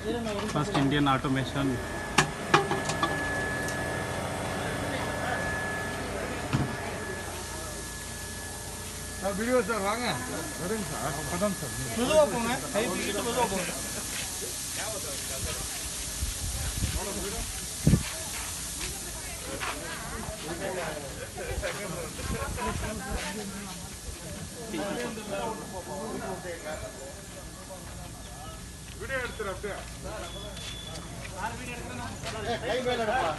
First Indian automation. Video sir வாங்க வருங்க sir அப்பதான் சார் மெதுவா போங்க கை தூக்கிட்டு மெதுவா போங்க வீடியோ எடுத்துற அப்படியே யார் வீடியோ எடுக்கறேன்னா கை மேல எடுப்பா